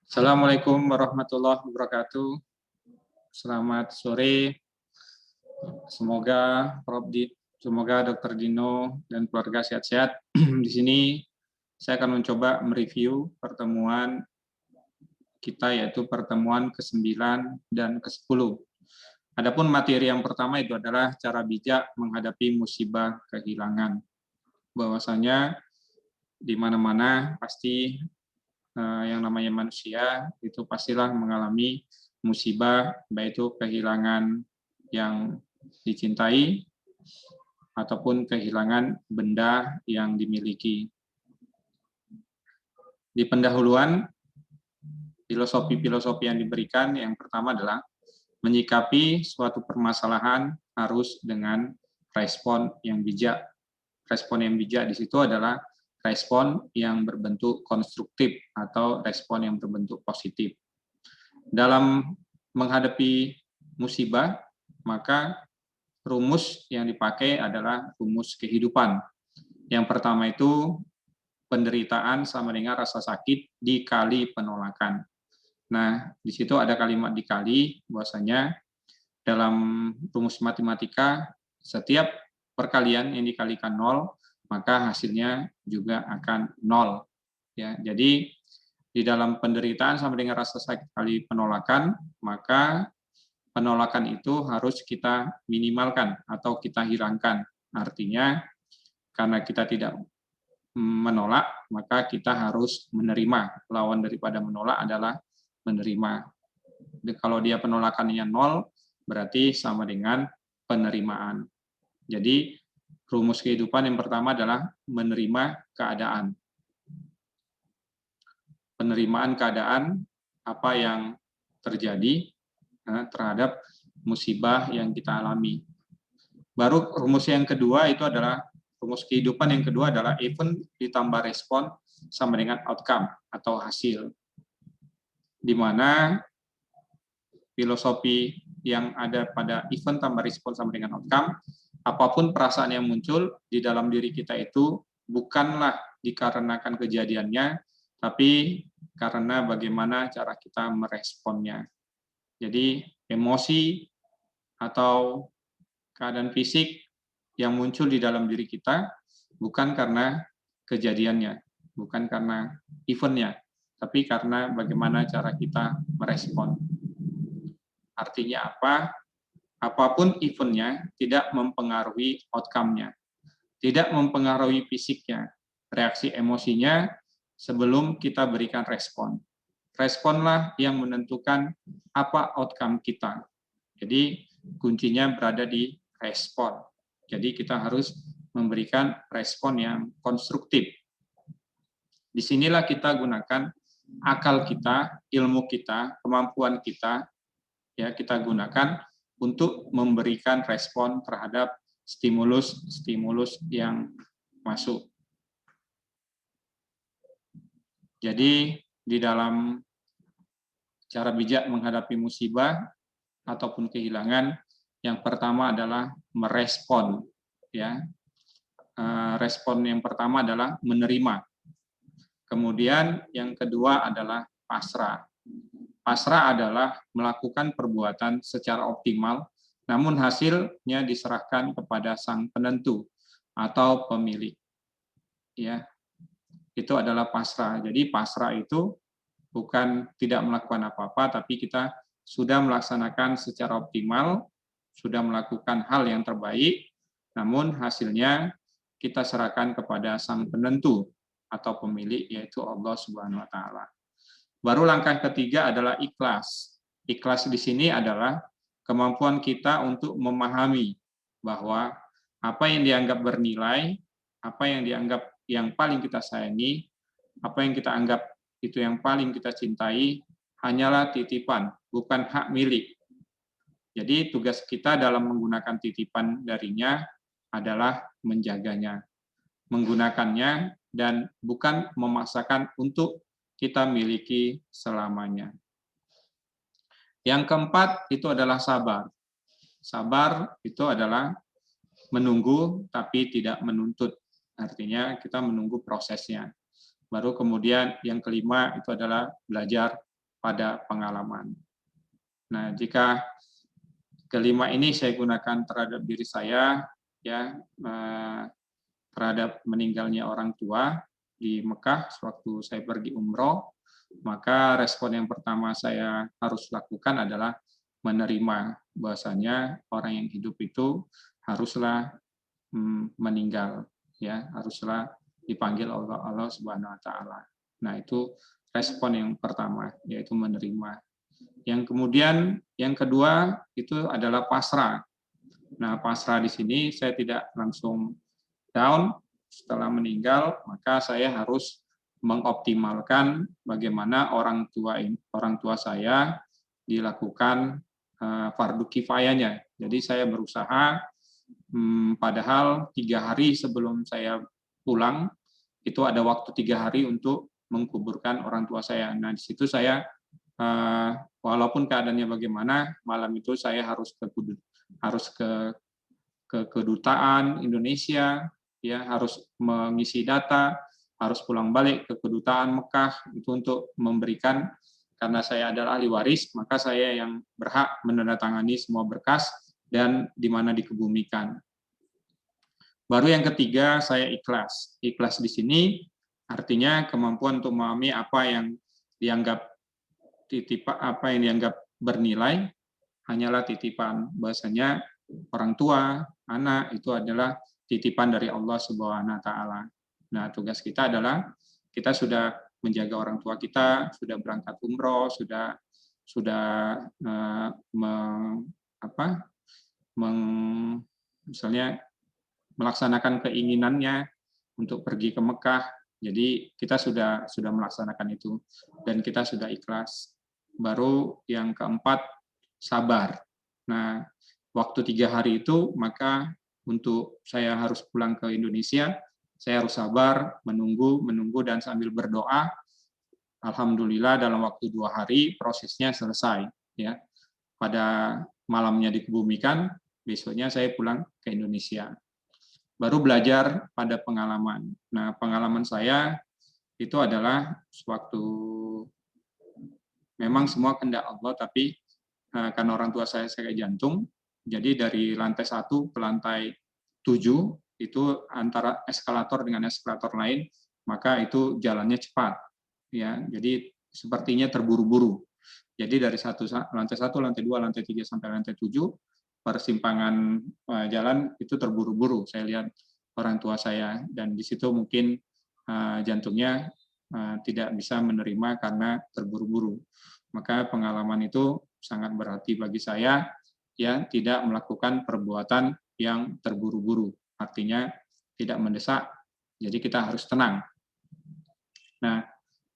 Assalamualaikum warahmatullahi wabarakatuh. Selamat sore. Semoga Dr. Dino dan keluarga sehat-sehat. Di sini saya akan mencoba mereview pertemuan kita, yaitu pertemuan ke-9 dan ke-10. Adapun materi yang pertama itu adalah cara bijak menghadapi musibah kehilangan. Bahwasanya di mana-mana pasti yang namanya manusia itu pastilah mengalami musibah, baik itu kehilangan yang dicintai ataupun kehilangan benda yang dimiliki. Di pendahuluan, filosofi-filosofi yang diberikan yang pertama adalah menyikapi suatu permasalahan harus dengan respon yang bijak. Respon yang bijak di situ adalah respon yang berbentuk konstruktif atau respon yang berbentuk positif. Dalam menghadapi musibah, maka rumus yang dipakai adalah rumus kehidupan. Yang pertama itu penderitaan sama dengan rasa sakit dikali penolakan. Nah, di situ ada kalimat dikali, bahwasanya dalam rumus matematika setiap perkalian yang dikalikan 0, maka hasilnya juga akan 0. Ya, jadi di dalam penderitaan sama dengan rasa sakit kali penolakan, maka penolakan itu harus kita minimalkan atau kita hilangkan. Artinya, karena kita tidak menolak, maka kita harus menerima. Lawan daripada menolak adalah menerima. Kalau dia penolakannya 0, berarti sama dengan penerimaan. Jadi, rumus kehidupan yang pertama adalah menerima keadaan. Penerimaan keadaan apa yang terjadi terhadap musibah yang kita alami. Baru rumus yang kedua itu adalah, rumus kehidupan yang kedua adalah event ditambah respon sama dengan outcome atau hasil. Di mana filosofi yang ada pada event tambah respon sama dengan outcome, apapun perasaan yang muncul di dalam diri kita itu bukanlah dikarenakan kejadiannya, tapi karena bagaimana cara kita meresponnya. Jadi emosi atau keadaan fisik yang muncul di dalam diri kita bukan karena kejadiannya, bukan karena eventnya, tapi karena bagaimana cara kita merespon. Artinya apa? Apapun eventnya tidak mempengaruhi outcome-nya, tidak mempengaruhi fisiknya, reaksi emosinya sebelum kita berikan respon. Responlah yang menentukan apa outcome kita. Jadi kuncinya berada di respon. Jadi kita harus memberikan respon yang konstruktif. Disinilah kita gunakan akal kita, ilmu kita, kemampuan kita, ya kita gunakan untuk memberikan respon terhadap stimulus yang masuk. Jadi di dalam cara bijak menghadapi musibah ataupun kehilangan, yang pertama adalah merespon. Ya, respon yang pertama adalah menerima. Kemudian yang kedua adalah pasrah. Pasrah adalah melakukan perbuatan secara optimal, namun hasilnya diserahkan kepada sang penentu atau pemilik. Ya, itu adalah pasrah. Jadi pasrah itu bukan tidak melakukan apa-apa, tapi kita sudah melaksanakan secara optimal, sudah melakukan hal yang terbaik, namun hasilnya kita serahkan kepada sang penentu atau pemilik, yaitu Allah Subhanahu wa Ta'ala. Baru langkah ketiga adalah ikhlas. Ikhlas di sini adalah kemampuan kita untuk memahami bahwa apa yang dianggap bernilai, apa yang dianggap yang paling kita sayangi, apa yang kita anggap itu yang paling kita cintai, hanyalah titipan, bukan hak milik. Jadi tugas kita dalam menggunakan titipan darinya adalah menjaganya, menggunakannya, dan bukan memaksakan untuk kita miliki selamanya. Yang keempat itu adalah sabar. Sabar itu adalah menunggu tapi tidak menuntut. Artinya kita menunggu prosesnya. Baru kemudian yang kelima itu adalah belajar pada pengalaman. Nah, jika kelima ini saya gunakan terhadap diri saya, ya, terhadap meninggalnya orang tua di Mekah sewaktu saya pergi umroh, maka respon yang pertama saya harus lakukan adalah menerima bahwasanya orang yang hidup itu haruslah meninggal, ya, haruslah dipanggil Allah Subhanahu wa taala. Nah, itu respon yang pertama, yaitu menerima. Yang kemudian yang kedua itu adalah pasrah. Nah, pasrah di sini saya tidak langsung down setelah meninggal, maka saya harus mengoptimalkan bagaimana orang tua saya dilakukan fardu kifayahnya. Jadi saya berusaha, padahal 3 hari sebelum saya pulang itu ada waktu 3 hari untuk mengkuburkan orang tua saya. Nah, di situ saya walaupun keadaannya bagaimana, malam itu saya harus ke kedutaan Indonesia, ya, harus mengisi data, harus pulang balik ke kedutaan Mekah itu untuk memberikan, karena saya adalah ahli waris, maka saya yang berhak menandatangani semua berkas dan di mana dikebumikan. Baru yang ketiga, saya ikhlas. Ikhlas di sini artinya kemampuan untuk memahami apa yang dianggap bernilai hanyalah titipan. Bahasanya orang tua, anak itu adalah titipan dari Allah Subhanahu wa taala. Nah, tugas kita adalah kita sudah menjaga orang tua kita, sudah berangkat umroh, misalnya melaksanakan keinginannya untuk pergi ke Mekah. Jadi kita sudah melaksanakan itu dan kita sudah ikhlas. Baru yang keempat, sabar. Nah, waktu 3 hari itu, maka untuk saya harus pulang ke Indonesia, saya harus sabar, menunggu, dan sambil berdoa. Alhamdulillah dalam waktu 2 hari prosesnya selesai. Ya, pada malamnya dikebumikan, besoknya saya pulang ke Indonesia. Baru belajar pada pengalaman. Nah, pengalaman saya itu adalah sewaktu memang semua kehendak Allah, tapi karena orang tua saya sakit jantung, jadi dari lantai 1 ke lantai 7 itu antara eskalator dengan eskalator lain, maka itu jalannya cepat, ya. Jadi sepertinya terburu-buru. Jadi dari lantai 1, lantai 2, lantai 3 sampai lantai 7 persimpangan jalan itu terburu-buru. Saya lihat orang tua saya dan di situ mungkin jantungnya tidak bisa menerima karena terburu-buru. Maka pengalaman itu sangat berarti bagi saya, ya, tidak melakukan perbuatan yang terburu-buru. Artinya tidak mendesak, jadi kita harus tenang. Nah,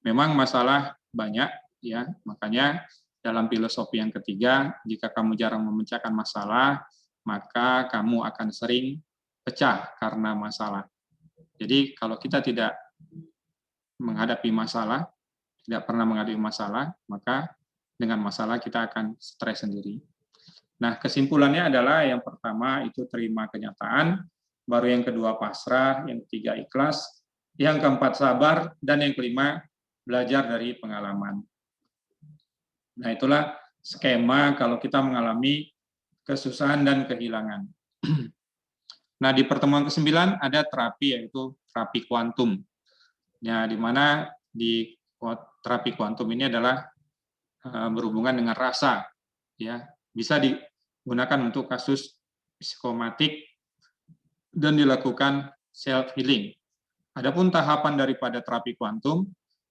memang masalah banyak, ya, makanya dalam filosofi yang ketiga, jika kamu jarang memecahkan masalah, maka kamu akan sering pecah karena masalah. Jadi kalau kita tidak menghadapi masalah, tidak pernah menghadapi masalah, maka dengan masalah kita akan stres sendiri. Nah, kesimpulannya adalah yang pertama itu terima kenyataan, baru yang kedua pasrah, yang ketiga ikhlas, yang keempat sabar, dan yang kelima belajar dari pengalaman. Nah, itulah skema kalau kita mengalami kesusahan dan kehilangan. Nah, di pertemuan ke-9 ada terapi, yaitu terapi kuantum. Ya, di mana di terapi kuantum ini adalah berhubungan dengan rasa, ya, bisa digunakan untuk kasus psikomatik dan dilakukan self healing. Adapun tahapan daripada terapi kuantum,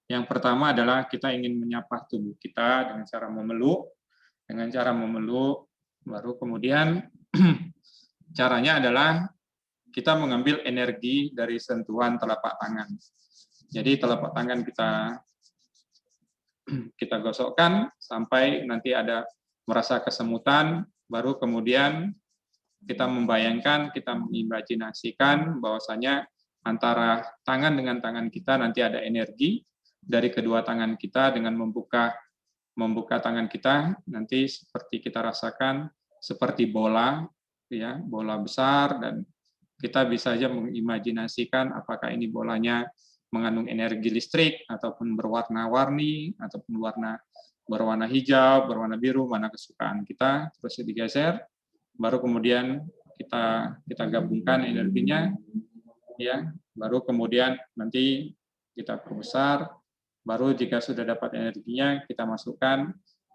yang pertama adalah kita ingin menyapa tubuh kita dengan cara memeluk, baru kemudian caranya adalah kita mengambil energi dari sentuhan telapak tangan. Jadi telapak tangan kita gosokkan sampai nanti ada merasa kesemutan, baru kemudian kita membayangkan, kita mengimajinasikan bahwasanya antara tangan dengan tangan kita nanti ada energi dari kedua tangan kita dengan membuka tangan kita, nanti seperti kita rasakan seperti bola, ya, bola besar, dan kita bisa saja mengimajinasikan apakah ini bolanya mengandung energi listrik ataupun berwarna-warni ataupun berwarna hijau, berwarna biru, mana kesukaan kita, terus digeser, baru kemudian kita gabungkan energinya, ya, baru kemudian nanti kita perbesar, baru jika sudah dapat energinya kita masukkan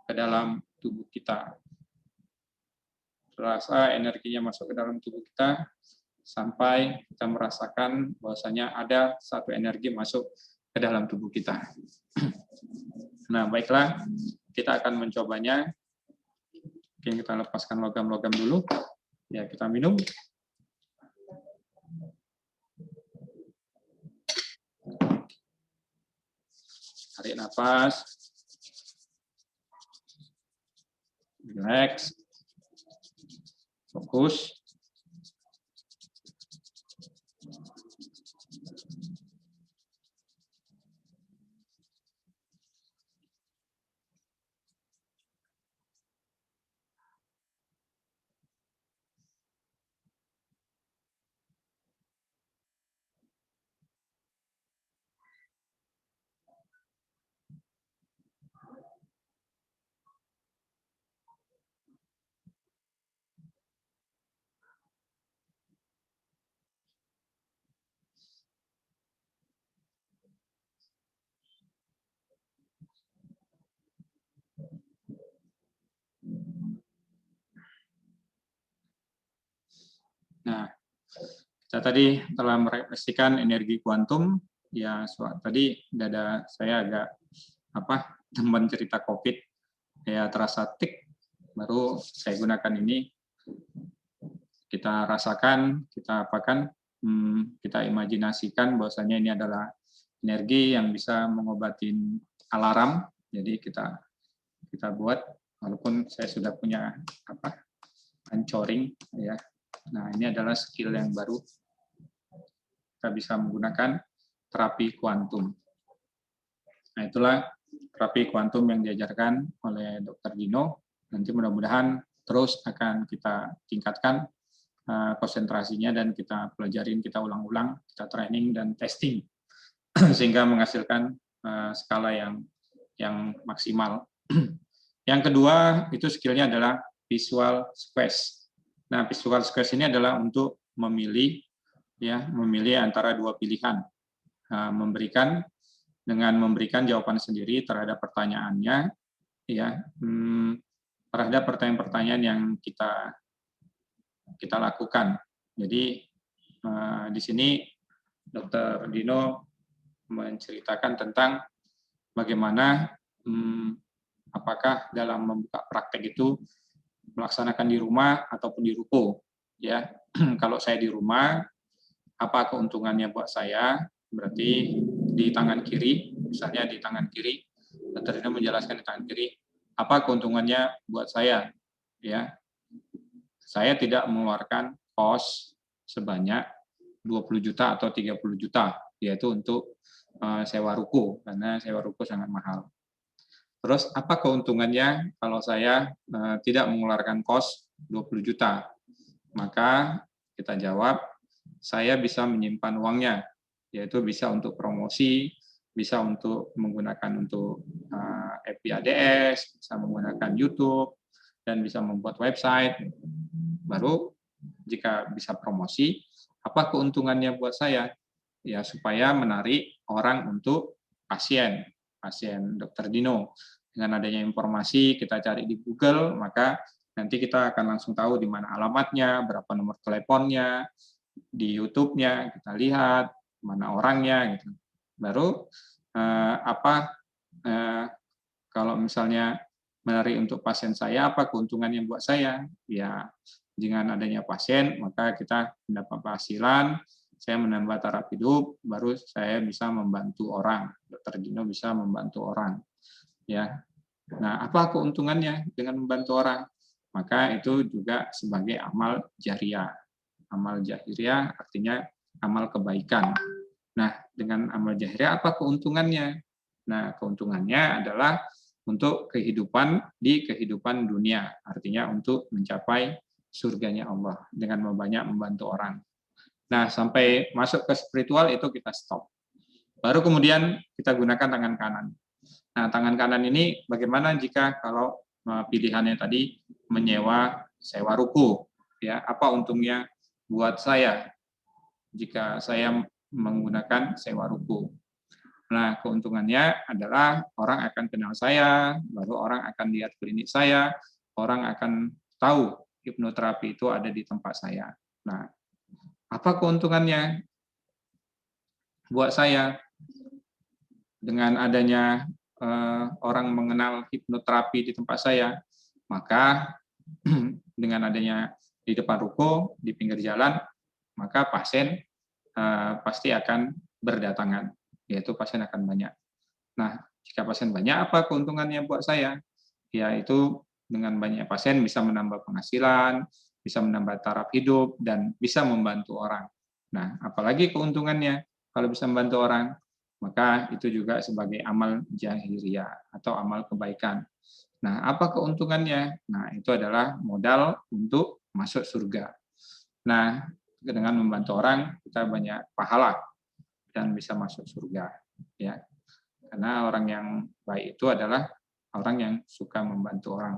ke dalam tubuh kita. Terasa energinya masuk ke dalam tubuh kita sampai kita merasakan bahwasanya ada satu energi masuk ke dalam tubuh kita. Nah, baiklah, kita akan mencobanya. Oke, kita lepaskan logam-logam dulu. Ya, kita minum. Tarik nafas. Relax. Fokus. Nah, kita tadi telah merefleksikan energi kuantum. Ya, tadi dada saya agak teman cerita COVID, ya terasa tik, baru saya gunakan ini. Kita rasakan, kita apakan, kita imajinasikan bahwasanya ini adalah energi yang bisa mengobatin alarm. Jadi kita buat, walaupun saya sudah punya anchoring, ya. Nah, ini adalah skill yang baru. Kita bisa menggunakan terapi kuantum. Nah, itulah terapi kuantum yang diajarkan oleh Dr. Dino. Nanti mudah-mudahan terus akan kita tingkatkan konsentrasinya dan kita pelajarin, kita ulang-ulang, kita training dan testing sehingga menghasilkan skala yang maksimal. Yang kedua itu skillnya adalah visual quest. Nah, visual quest ini adalah untuk memilih antara dua pilihan, memberikan jawaban sendiri terhadap pertanyaannya, ya, terhadap pertanyaan-pertanyaan yang kita lakukan. Jadi di sini Dr. Dino menceritakan tentang bagaimana apakah dalam membuka praktek itu melaksanakan di rumah ataupun di ruko, ya. Kalau saya di rumah, apa keuntungannya buat saya? Berarti di tangan kiri, misalnya di tangan kiri, Dr. Dino menjelaskan di tangan kiri, apa keuntungannya buat saya? Ya, saya tidak mengeluarkan kos sebanyak 20 juta atau 30 juta, yaitu untuk sewa ruko, karena sewa ruko sangat mahal. Terus apa keuntungannya kalau saya tidak mengeluarkan kos 20 juta? Maka kita jawab, saya bisa menyimpan uangnya, yaitu bisa untuk promosi, bisa untuk menggunakan untuk FB/ADS, bisa menggunakan YouTube, dan bisa membuat website. Baru jika bisa promosi, apa keuntungannya buat saya? Ya, supaya menarik orang untuk pasien Dr. Dino. Dengan adanya informasi kita cari di Google, maka nanti kita akan langsung tahu di mana alamatnya, berapa nomor teleponnya, di YouTube-nya kita lihat mana orangnya, gitu. Baru kalau misalnya menarik untuk pasien saya, apa keuntungannya buat saya? Ya, dengan adanya pasien, maka kita mendapat penghasilan, saya menambah taraf hidup, baru saya bisa membantu orang. Dr. Dino bisa membantu orang. Ya. Nah, apa keuntungannya dengan membantu orang? Maka itu juga sebagai amal jariah. Amal jariah artinya amal kebaikan. Nah, dengan amal jariah apa keuntungannya? Nah, keuntungannya adalah untuk kehidupan dunia, artinya untuk mencapai surganya Allah dengan banyak membantu orang. Nah, sampai masuk ke spiritual itu kita stop. Baru kemudian kita gunakan tangan kanan. Nah, tangan kanan ini bagaimana jika kalau pilihannya tadi sewa ruko, ya, apa untungnya buat saya jika saya menggunakan sewa ruko? Nah, keuntungannya adalah orang akan kenal saya, baru orang akan lihat klinik saya, orang akan tahu hipnoterapi itu ada di tempat saya. Nah, apa keuntungannya buat saya dengan adanya orang mengenal hipnoterapi di tempat saya? Maka dengan adanya di depan ruko, di pinggir jalan, maka pasien pasti akan berdatangan, yaitu pasien akan banyak. Nah, jika pasien banyak, apa keuntungannya buat saya? Yaitu dengan banyak pasien bisa menambah penghasilan, bisa menambah taraf hidup, dan bisa membantu orang. Nah, apalagi keuntungannya kalau bisa membantu orang, maka itu juga sebagai amal jahiliyah atau amal kebaikan. Nah, apa keuntungannya? Nah, itu adalah modal untuk masuk surga. Nah, dengan membantu orang, kita banyak pahala dan bisa masuk surga. Ya, karena orang yang baik itu adalah orang yang suka membantu orang,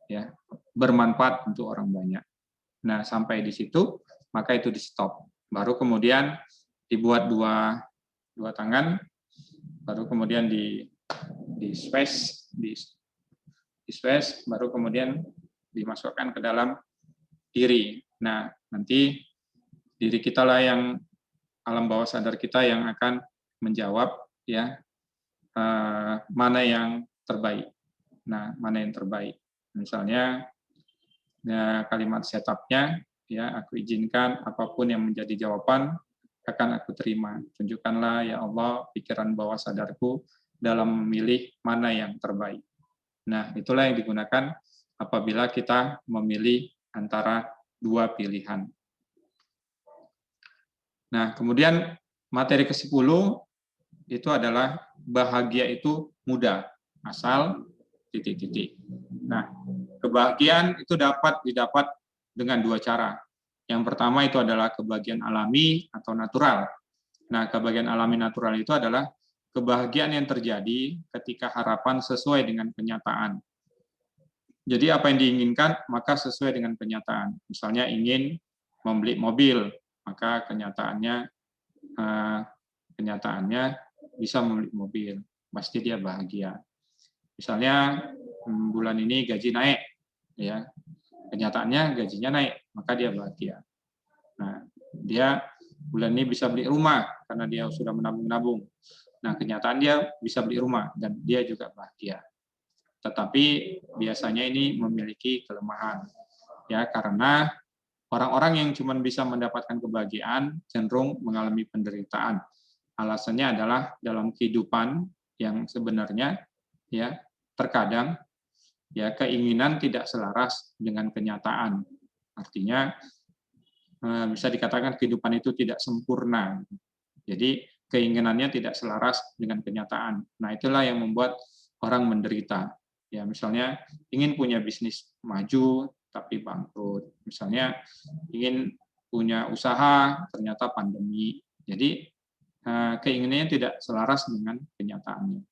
ya, bermanfaat untuk orang banyak. Nah, sampai di situ, maka itu di stop. Baru kemudian dibuat dua tangan, baru kemudian di space, baru kemudian dimasukkan ke dalam diri. Nah, nanti diri kita lah yang alam bawah sadar kita yang akan menjawab, ya, mana yang terbaik. Nah, mana yang terbaik? Misalnya ya, kalimat setupnya, ya, aku izinkan apapun yang menjadi jawaban akan aku terima. Tunjukkanlah ya Allah pikiran bawah sadarku dalam memilih mana yang terbaik. Nah, itulah yang digunakan apabila kita memilih antara dua pilihan. Nah, kemudian materi ke-10 itu adalah bahagia itu mudah, asal titik-titik. Nah, kebahagiaan itu dapat didapat dengan dua cara. Yang pertama itu adalah kebahagiaan alami atau natural. Nah, kebahagiaan alami natural itu adalah kebahagiaan yang terjadi ketika harapan sesuai dengan kenyataan. Jadi apa yang diinginkan maka sesuai dengan kenyataan. Misalnya ingin membeli mobil, maka kenyataannya bisa membeli mobil, pasti dia bahagia. Misalnya bulan ini gaji naik, ya, kenyataannya gajinya naik, maka dia bahagia. Nah, dia bulan ini bisa beli rumah karena dia sudah menabung-nabung. Nah, kenyataan dia bisa beli rumah dan dia juga bahagia. Tetapi biasanya ini memiliki kelemahan, ya, karena orang-orang yang cuma bisa mendapatkan kebahagiaan cenderung mengalami penderitaan. Alasannya adalah dalam kehidupan yang sebenarnya, ya, terkadang ya keinginan tidak selaras dengan kenyataan. Artinya bisa dikatakan kehidupan itu tidak sempurna. Jadi keinginannya tidak selaras dengan kenyataan. Nah, itulah yang membuat orang menderita. Ya, misalnya ingin punya bisnis maju tapi bangkrut. Misalnya ingin punya usaha ternyata pandemi. Jadi keinginannya tidak selaras dengan kenyataannya.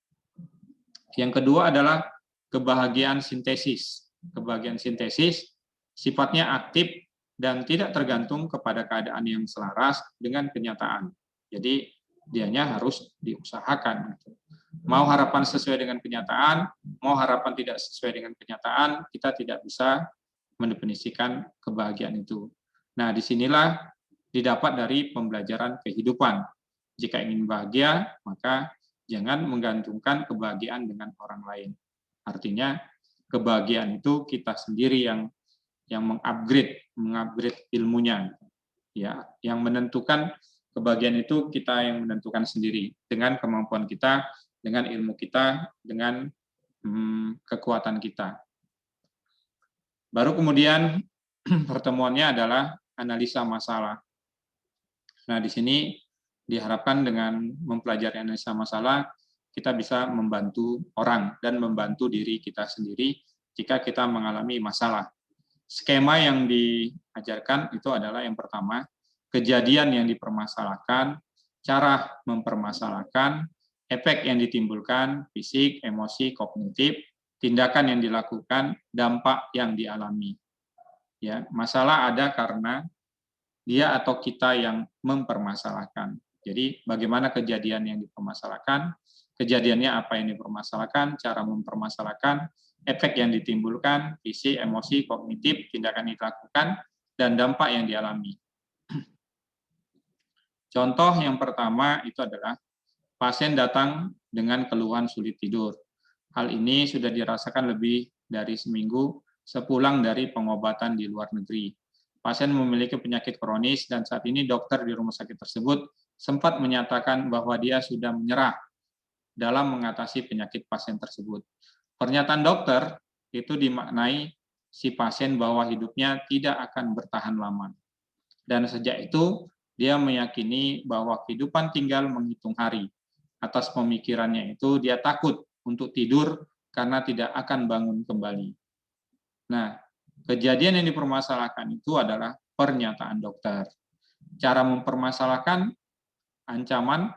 Yang kedua adalah kebahagiaan sintesis. Kebahagiaan sintesis sifatnya aktif dan tidak tergantung kepada keadaan yang selaras dengan kenyataan. Jadi dianya harus diusahakan. Mau harapan sesuai dengan kenyataan, mau harapan tidak sesuai dengan kenyataan, kita tidak bisa mendefinisikan kebahagiaan itu. Nah, disinilah didapat dari pembelajaran kehidupan. Jika ingin bahagia, maka jangan menggantungkan kebahagiaan dengan orang lain. Artinya, kebahagiaan itu kita sendiri yang mengupgrade ilmunya. Ya, yang menentukan kebahagiaan itu kita yang menentukan sendiri dengan kemampuan kita, dengan ilmu kita, dengan kekuatan kita. Baru kemudian pertemuannya adalah analisa masalah. Nah, di sini diharapkan dengan mempelajari analisa masalah, kita bisa membantu orang dan membantu diri kita sendiri jika kita mengalami masalah. Skema yang diajarkan itu adalah yang pertama, kejadian yang dipermasalahkan cara mempermasalahkan, efek yang ditimbulkan, fisik, emosi, kognitif, tindakan yang dilakukan, dampak yang dialami. Ya, masalah ada karena dia atau kita yang mempermasalahkan. Jadi bagaimana kejadian yang dipermasalahkan, kejadiannya apa yang dipermasalahkan, cara mempermasalahkan, efek yang ditimbulkan, fisik, emosi, kognitif, tindakan yang dilakukan, dan dampak yang dialami. Contoh yang pertama itu adalah pasien datang dengan keluhan sulit tidur. Hal ini sudah dirasakan lebih dari seminggu sepulang dari pengobatan di luar negeri. Pasien memiliki penyakit kronis dan saat ini dokter di rumah sakit tersebut sempat menyatakan bahwa dia sudah menyerah dalam mengatasi penyakit pasien tersebut. Pernyataan dokter itu dimaknai si pasien bahwa hidupnya tidak akan bertahan lama. Dan sejak itu dia meyakini bahwa kehidupan tinggal menghitung hari. Atas pemikirannya itu dia takut untuk tidur karena tidak akan bangun kembali. Nah, kejadian yang dipermasalahkan itu adalah pernyataan dokter. Cara mempermasalahkan ancaman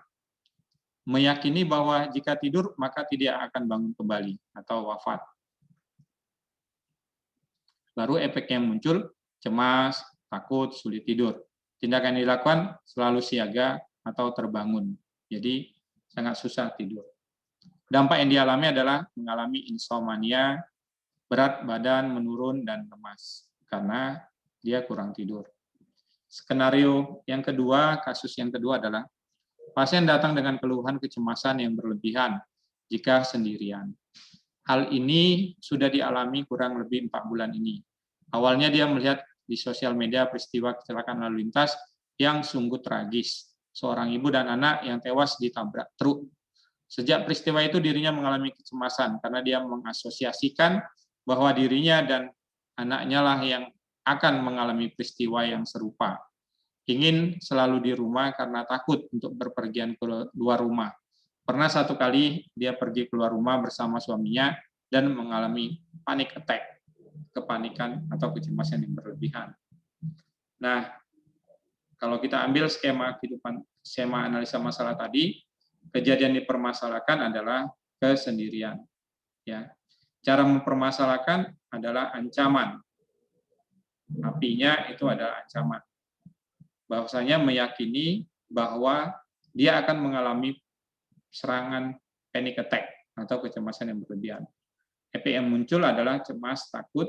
meyakini bahwa jika tidur maka tidak akan bangun kembali atau wafat. Baru efek yang muncul cemas, takut, sulit tidur. Tindakan yang dilakukan selalu siaga atau terbangun. Jadi sangat susah tidur. Dampak yang dialami adalah mengalami insomnia, berat badan menurun dan lemas karena dia kurang tidur. Skenario yang kedua, kasus yang kedua adalah pasien datang dengan keluhan kecemasan yang berlebihan jika sendirian. Hal ini sudah dialami kurang lebih 4 bulan ini. Awalnya dia melihat di sosial media peristiwa kecelakaan lalu lintas yang sungguh tragis. Seorang ibu dan anak yang tewas ditabrak truk. Sejak peristiwa itu dirinya mengalami kecemasan karena dia mengasosiasikan bahwa dirinya dan anaknya lah yang akan mengalami peristiwa yang serupa. Ingin selalu di rumah karena takut untuk berpergian keluar rumah. Pernah satu kali dia pergi keluar rumah bersama suaminya dan mengalami panic attack, kepanikan atau kecemasan yang berlebihan. Nah, kalau kita ambil skema analisa masalah tadi, kejadian dipermasalahkan adalah kesendirian. Ya, cara mempermasalahkan adalah ancaman. Apinya itu adalah ancaman. Bahwasanya meyakini bahwa dia akan mengalami serangan panic attack atau kecemasan yang berlebihan. Efek yang muncul adalah cemas, takut.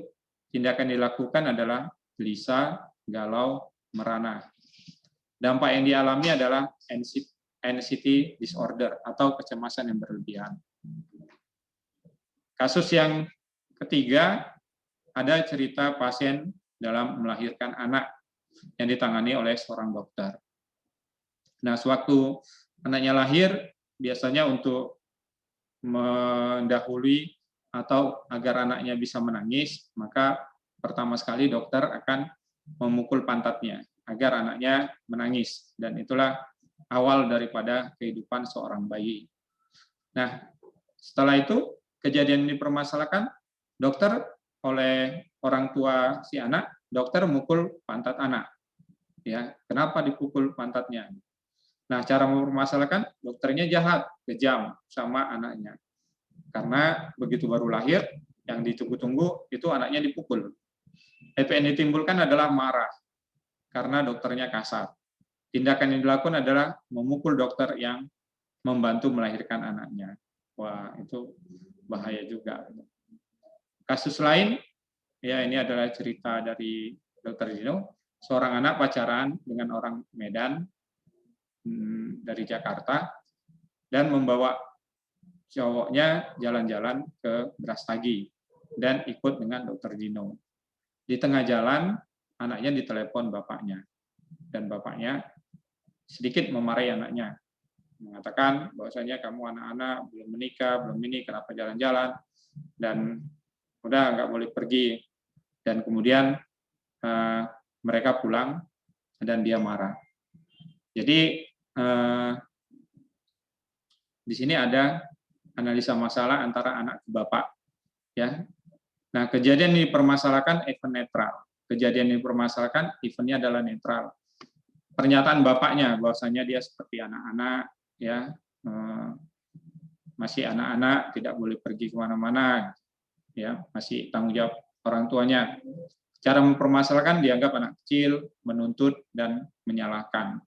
Tindakan dilakukan adalah gelisah, galau, merana. Dampak yang dialami adalah anxiety disorder atau kecemasan yang berlebihan. Kasus yang ketiga, ada cerita pasien dalam melahirkan anak yang ditangani oleh seorang dokter. Nah, sewaktu anaknya lahir, biasanya untuk mendahului atau agar anaknya bisa menangis, maka pertama sekali dokter akan memukul pantatnya agar anaknya menangis. Dan itulah awal daripada kehidupan seorang bayi. Nah, setelah itu kejadian ini dipermasalahkan, dokter oleh orang tua si anak, dokter memukul pantat anak. Ya, kenapa dipukul pantatnya? Nah, cara mempermasalahkan, dokternya jahat, kejam sama anaknya. Karena begitu baru lahir, yang ditunggu-tunggu itu anaknya dipukul. Efek yang ditimbulkan adalah marah, karena dokternya kasar. Tindakan yang dilakukan adalah memukul dokter yang membantu melahirkan anaknya. Wah, itu bahaya juga. Kasus lain, ya ini adalah cerita dari Dr. Dino, seorang anak pacaran dengan orang Medan dari Jakarta dan membawa cowoknya jalan-jalan ke Brastagi dan ikut dengan Dr. Dino. Di tengah jalan, anaknya ditelepon bapaknya dan bapaknya sedikit memarahi anaknya, mengatakan bahwasanya kamu anak-anak belum menikah, belum ini, kenapa jalan-jalan, dan udah nggak boleh pergi. Dan kemudian mereka pulang dan dia marah. Jadi di sini ada analisa masalah antara anak ke bapak. Ya. Nah, kejadian yang dipermasalahkan event netral. Kejadian yang dipermasalahkan eventnya adalah netral. pernyataan bapaknya bahwasanya dia seperti anak-anak, ya, masih anak-anak, tidak boleh pergi kemana-mana, ya, masih tanggung jawab orang tuanya. Cara mempermasalahkan dianggap anak kecil, menuntut dan menyalahkan.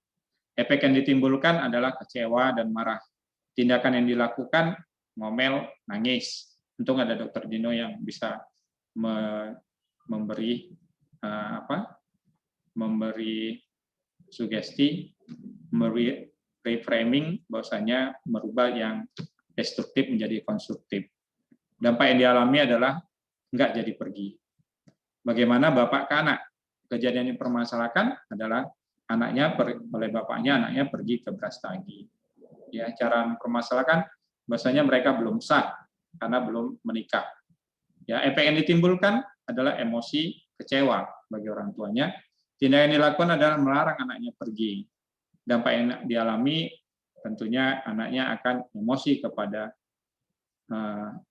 Efek yang ditimbulkan adalah kecewa dan marah. Tindakan yang dilakukan ngomel, nangis. Untung ada Dokter Dino yang bisa memberi memberi sugesti, memberi reframing, bahwasanya merubah yang destruktif menjadi konstruktif. Dampak yang dialami adalah nggak jadi pergi. Bagaimana bapak ke anak? Kejadian yang dipermasalahkan adalah anaknya oleh bapaknya, anaknya pergi ke Brastagi. Ya, cara mempermasalahkan bahwasanya mereka belum sah karena belum menikah. Ya, efek yang ditimbulkan adalah emosi kecewa bagi orang tuanya. Tindakan yang dilakukan adalah melarang anaknya pergi. Dampak yang dialami tentunya anaknya akan emosi kepada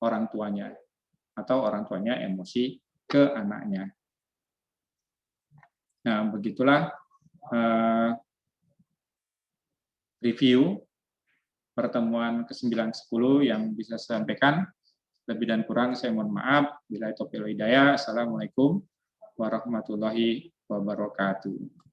orang tuanya atau orang tuanya emosi ke anaknya. Nah, begitulah review pertemuan ke-9-10 yang bisa saya sampaikan. Lebih dan kurang saya mohon maaf. Billahi taufiq wal hidayah. Assalamualaikum warahmatullahi wabarakatuh.